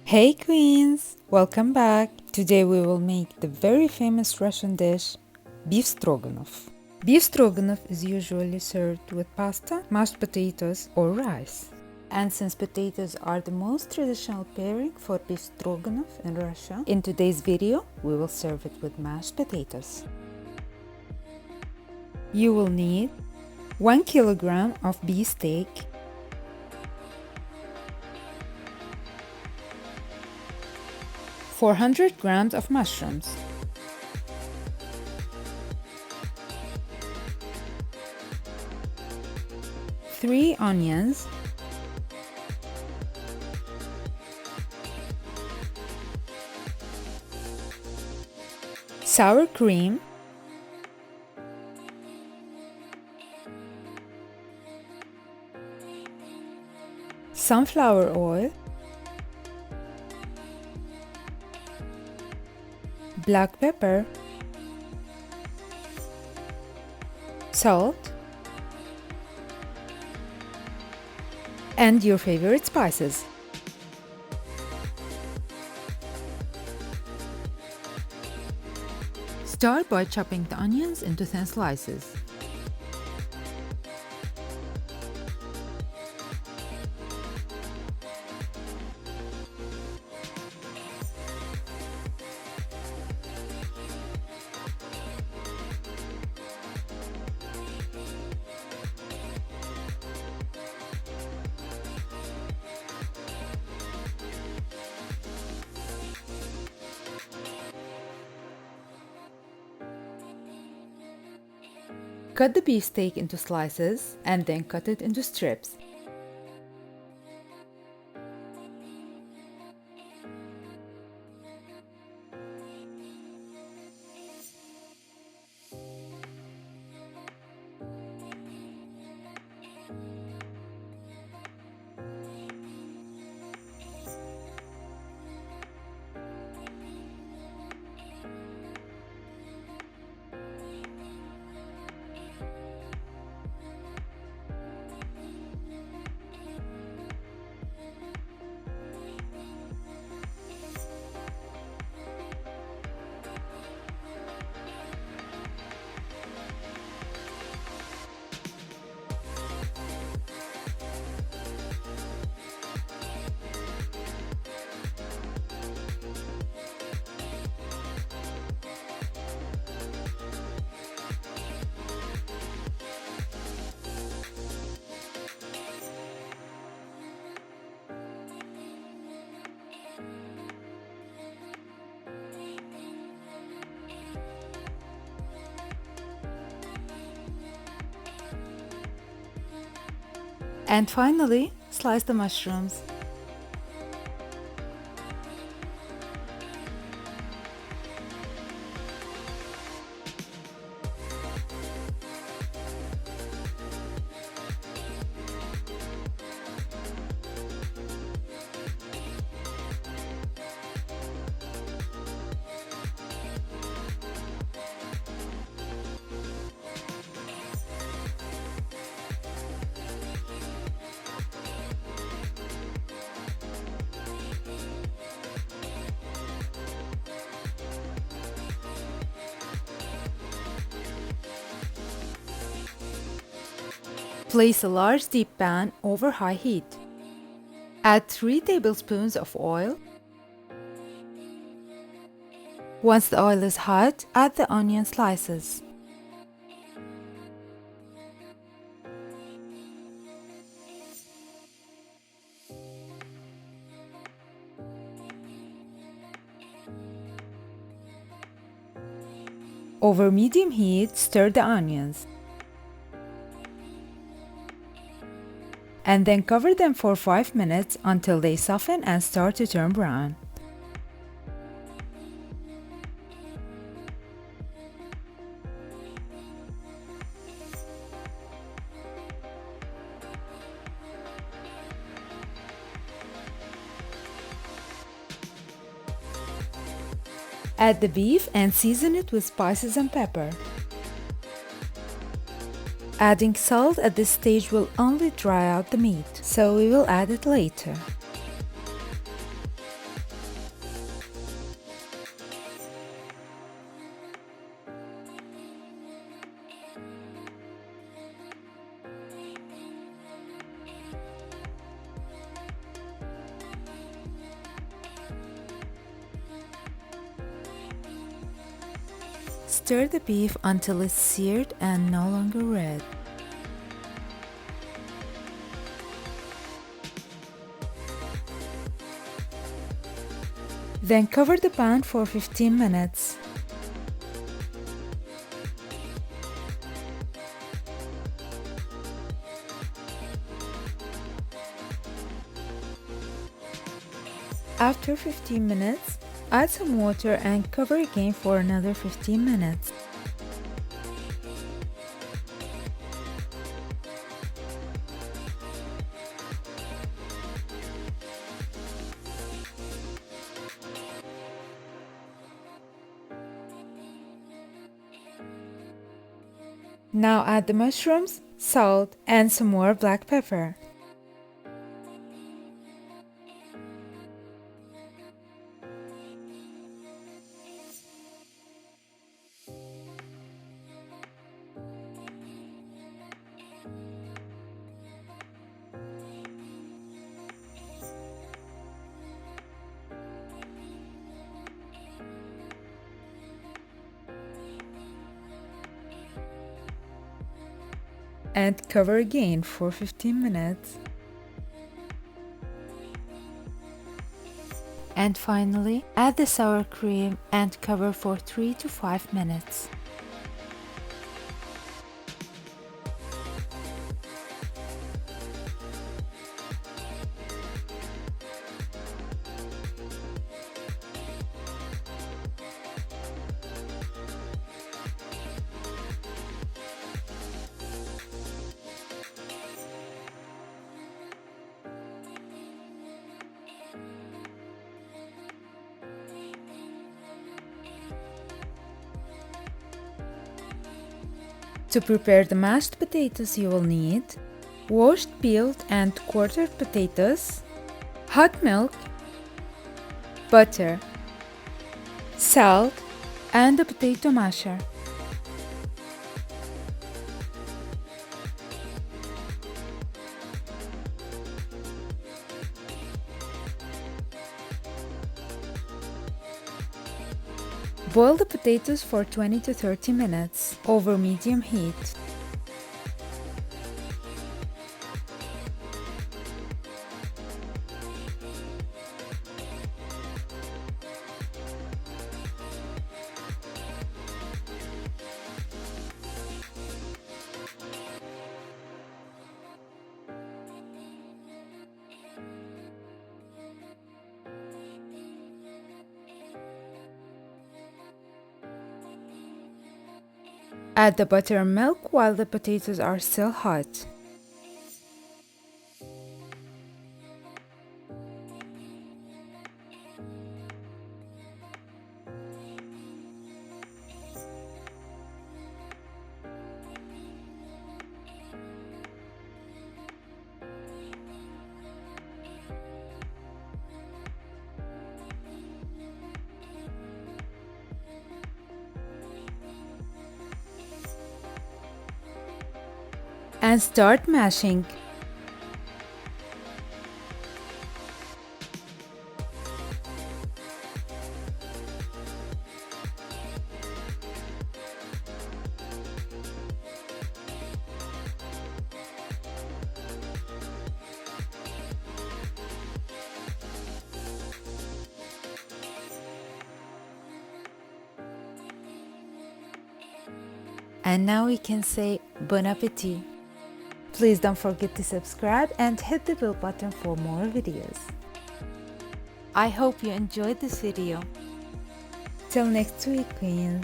Hey Queens! Welcome back! Today we will make the very famous Russian dish, beef stroganoff. Beef stroganoff is usually served with pasta, mashed potatoes, or rice. And since potatoes are the most traditional pairing for beef stroganoff in Russia, in today's video we will serve it with mashed potatoes. You will need 1 kilogram of beef steak, 400 grams of mushrooms, 3 onions, sour cream, sunflower oil, black pepper, salt, and your favorite spices. Start by chopping the onions into thin slices. Cut the beef steak into slices and then cut it into strips. And finally, slice the mushrooms. Place a large deep pan over high heat. Add 3 tablespoons of oil. Once the oil is hot, add the onion slices. Over medium heat, stir the onions. And then cover them for 5 minutes until they soften and start to turn brown. Add the beef and season it with spices and pepper. Adding salt at this stage will only dry out the meat, so we will add it later. Stir the beef until it's seared and no longer red. Then cover the pan for 15 minutes. After 15 minutes, add some water and cover again for another 15 minutes. Now add the mushrooms, salt, and some more black pepper. And cover again for 15 minutes. And finally, add the sour cream and cover for 3 to 5 minutes. To prepare the mashed potatoes, you will need washed, peeled, and quartered potatoes, hot milk, butter, salt, and a potato masher. Boil the potatoes for 20 to 30 minutes over medium heat. Add the butter and milk while the potatoes are still hot. And start mashing. And now we can say bon appetit. Please don't forget to subscribe and hit the bell button for more videos. I hope you enjoyed this video. Till next week, Queens.